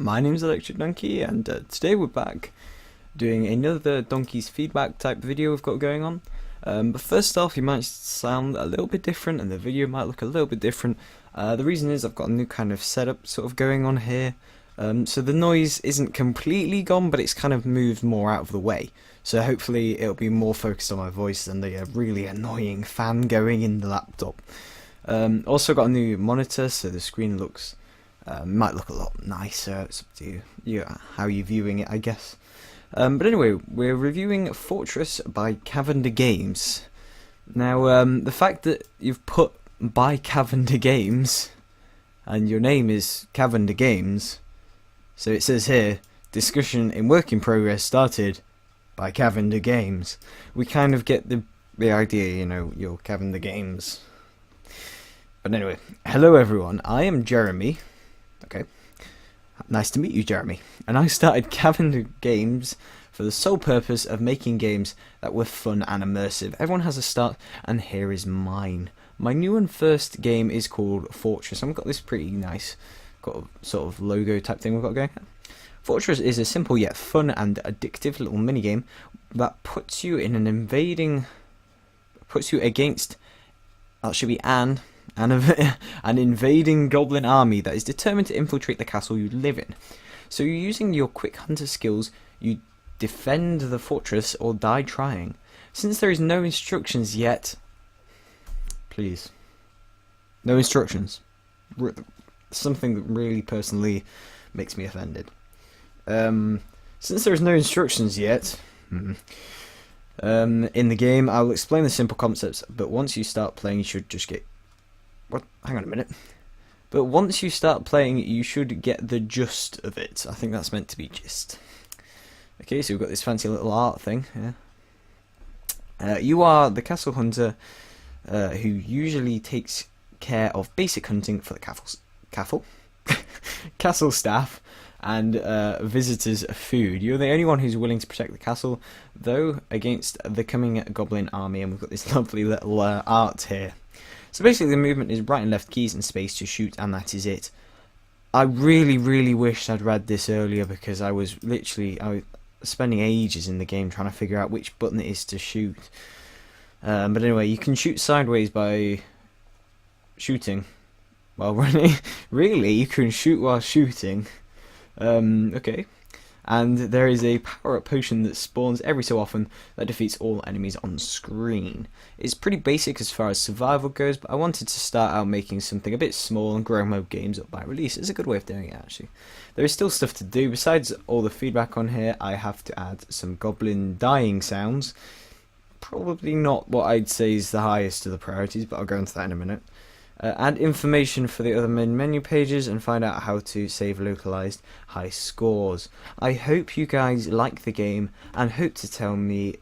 My name's Electric Donkey, and today we're back doing another Donkey's Feedback type video we've got going on. But first off, you might sound a little bit different, and the video might look a little bit different. The reason is I've got a new kind of setup sort of going on here. So the noise isn't completely gone, but it's kind of moved more out of the way. So hopefully it'll be more focused on my voice than the really annoying fan going in the laptop. Also got a new monitor, so the screen looks might look a lot nicer. It's up to you, how you're viewing it, I guess. But anyway, we're reviewing Fortress by Cavender Games. Now, the fact that you've put by Cavender Games and your name is Cavender Games, so it says here, discussion in work in progress started by Cavender Games. We kind of get the idea, you know, your Cavender Games. But anyway, hello everyone, I am Jeremy. Okay, nice to meet you, Jeremy. And I started Cavender Games for the sole purpose of making games that were fun and immersive. Everyone has a start, and here is mine. My new and first game is called Fortress, and we've got this pretty nice got a sort of logo type thing we've got going. Fortress is a simple yet fun and addictive little minigame that puts you against, that should be an invading goblin army that is determined to infiltrate the castle you live in. So you're using your quick hunter skills, you defend the fortress or die trying. Since there is no instructions yet, please, no instructions. Something that really personally makes me offended. Since there is no instructions yet in the game, I will explain the simple concepts, but once you start playing you should just get... What? Hang on a minute. But once you start playing you should get the gist of it. I think that's meant to be gist. Okay, so we've got this fancy little art thing here. You are the castle hunter who usually takes care of basic hunting for the castle staff and visitors' food. You're the only one who's willing to protect the castle, though, against the coming goblin army, and we've got this lovely little art here. So basically the movement is right and left keys and space to shoot, and that is it. I really wished I'd read this earlier, because I was spending ages in the game trying to figure out which button it is to shoot. But anyway, you can shoot sideways by shooting. Well, really, you can shoot while shooting. Okay. And there is a power-up potion that spawns every so often that defeats all enemies on screen. It's pretty basic as far as survival goes, but I wanted to start out making something a bit small and grow my games up by release. It's a good way of doing it, actually. There is still stuff to do. Besides all the feedback on here, I have to add some goblin dying sounds. Probably not what I'd say is the highest of the priorities, but I'll go into that in a minute. Add information for the other main menu pages and find out how to save localized high scores. I hope you guys like the game and hope to tell me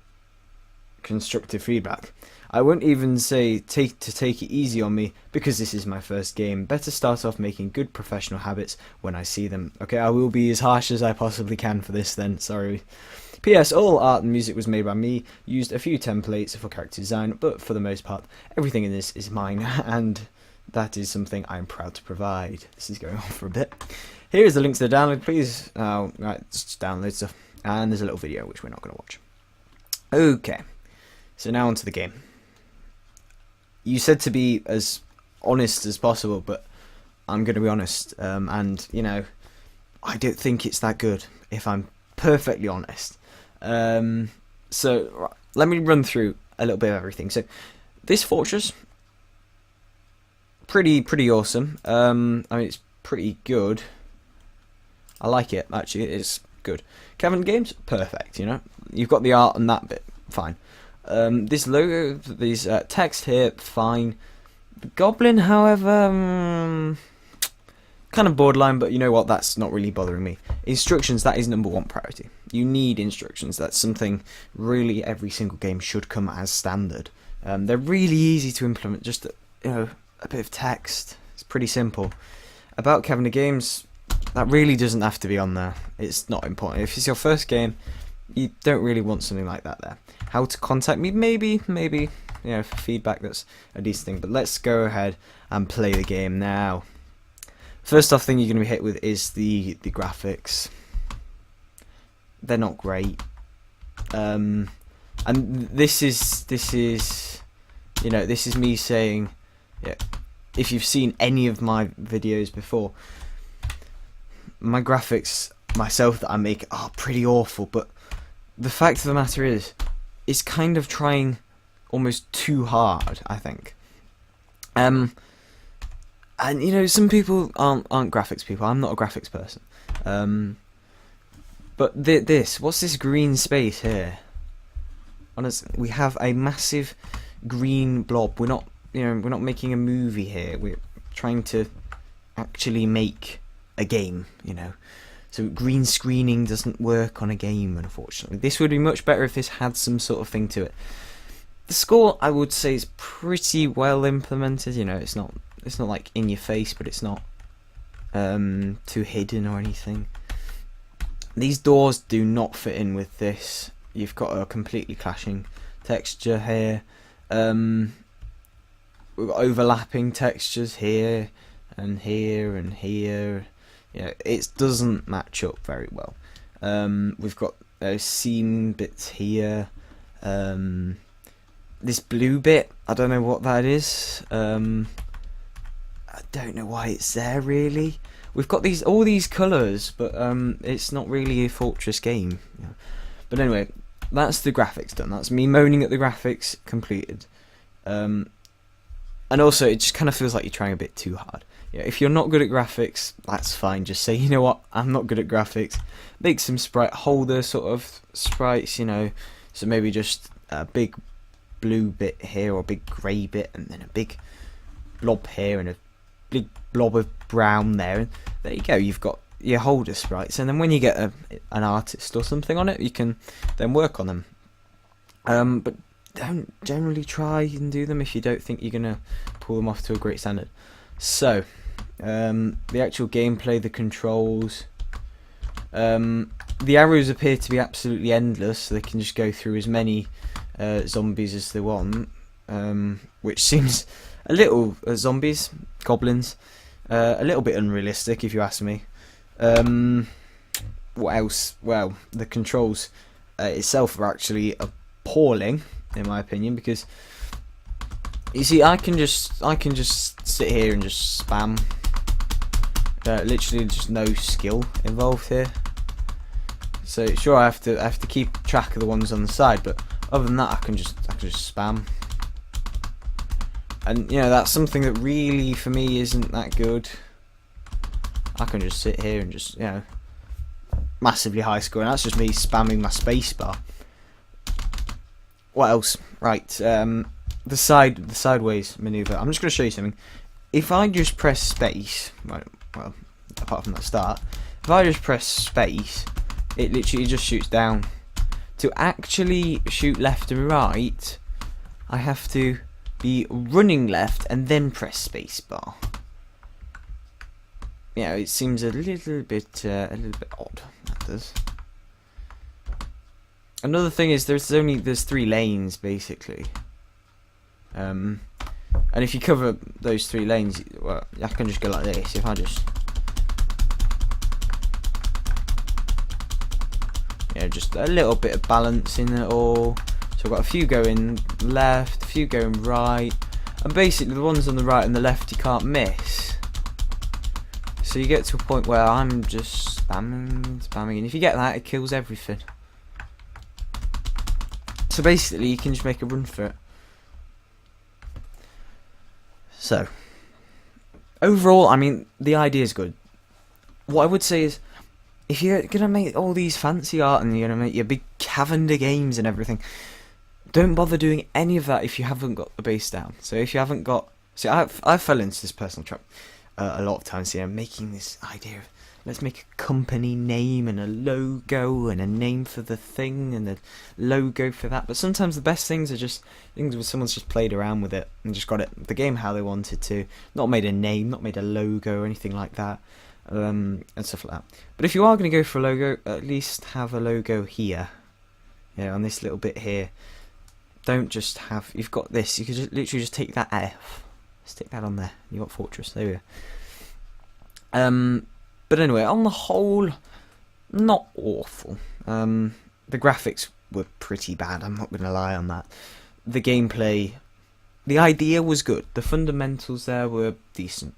constructive feedback. I won't even say take it easy on me, because this is my first game. Better start off making good professional habits when I see them. Okay, I will be as harsh as I possibly can for this then, sorry. P.S. All art and music was made by me, used a few templates for character design, but for the most part everything in this is mine, and that is something I'm proud to provide. This is going on for a bit. Here is the link to the download, please. Right, just download stuff. And there's a little video which we're not going to watch. Okay, so now onto the game. You said to be as honest as possible, but I'm going to be honest. And, you know, I don't think it's that good, if I'm perfectly honest. So, right, let me run through a little bit of everything. So, this fortress... Pretty awesome. I mean, it's pretty good. I like it, actually. It's good. Cavender Games, perfect, you know. You've got the art and that bit, fine. This logo, these text here, fine. The Goblin, however, kind of borderline, but you know what, that's not really bothering me. Instructions, that is #1 priority. You need instructions. That's something really every single game should come as standard. They're really easy to implement, just, you know, a bit of text. It's pretty simple. About Cavender Games, that really doesn't have to be on there. It's not important. If it's your first game, you don't really want something like that there. How to contact me, maybe, you know, for feedback, that's a decent thing. But let's go ahead and play the game now. First off thing you're going to be hit with is the graphics. They're not great. And this is you know, this is me saying, yeah, if you've seen any of my videos before, my graphics myself that I make are pretty awful, but the fact of the matter is, it's kind of trying almost too hard, I think. And you know, some people aren't graphics people. I'm not a graphics person. But what's this green space here? Honestly, we have a massive green blob. We're not making a movie here. We're trying to actually make a game, you know. So green screening doesn't work on a game, unfortunately. This would be much better if this had some sort of thing to it. The score, I would say, is pretty well implemented. You know, it's not like in your face, but it's not too hidden or anything. These doors do not fit in with this. You've got a completely clashing texture here. We've got overlapping textures here and here and here. Yeah, it doesn't match up very well. We've got those seam bits here. This blue bit, I don't know what that is. I don't know why it's there really. We've got all these colours, but it's not really a Fortress game. You know. But anyway, that's the graphics done. That's me moaning at the graphics completed. And also, it just kind of feels like you're trying a bit too hard. Yeah, if you're not good at graphics, that's fine. Just say, you know what, I'm not good at graphics. Make some sprite holder sort of sprites, you know. So maybe just a big blue bit here, or a big grey bit, and then a big blob here, and a big blob of brown there. And there you go, you've got your holder sprites. And then when you get an artist or something on it, you can then work on them. But don't generally try and do them if you don't think you're going to pull them off to a great standard. So, the actual gameplay, the controls, the arrows appear to be absolutely endless, so they can just go through as many zombies as they want, which seems a little, goblins, a little bit unrealistic if you ask me. What else? Well, the controls itself are actually appalling, in my opinion, because you see, I can just sit here and just spam. Literally, just no skill involved here. So sure, I have to keep track of the ones on the side, but other than that, I can just spam. And you know, that's something that really for me isn't that good. I can just sit here and just, you know, massively high score, and that's just me spamming my spacebar. What else? Right, the sideways maneuver. I'm just going to show you something. If I just press space, right, well, apart from that start, if I just press space, it literally just shoots down. To actually shoot left and right, I have to be running left and then press spacebar. Yeah, it seems a little bit odd. That does. Another thing is there's 3 lanes basically, and if you cover those 3 lanes, well, I can just go like this. If I just, yeah, just a little bit of balance in it all. So I've got a few going left, a few going right, and basically the ones on the right and the left you can't miss. So you get to a point where I'm just spamming, and if you get that, it kills everything. So basically, you can just make a run for it. So, overall, I mean, the idea is good. What I would say is, if you're going to make all these fancy art and you're going to make your big Cavender games and everything, don't bother doing any of that if you haven't got the base down. So if you haven't got... See, I fell into this personal trap a lot of times, you know, making this idea of, let's make a company name and a logo and a name for the thing and a logo for that. But sometimes the best things are just things where someone's just played around with it and just got the game how they wanted to. Not made a name, not made a logo or anything like that, and stuff like that. But if you are going to go for a logo, at least have a logo here. Yeah, on this little bit here. Don't just have... You've got this. You could just literally just take that F. Stick that on there. You got Fortress. There we go. But anyway, on the whole, not awful. The graphics were pretty bad, I'm not going to lie on that. The gameplay, the idea was good. The fundamentals there were decent.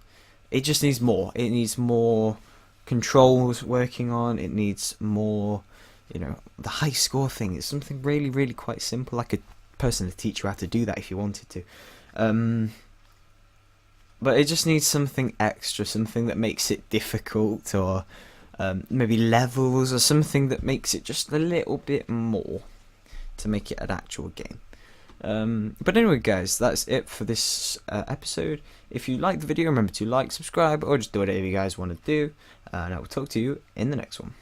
It just needs more. It needs more controls working on. It needs more, the high score thing is something really, really quite simple. I could personally teach you how to do that if you wanted to. But it just needs something extra, something that makes it difficult, or maybe levels, or something that makes it just a little bit more to make it an actual game. But anyway, guys, that's it for this episode. If you liked the video, remember to like, subscribe, or just do whatever you guys want to do. And I will talk to you in the next one.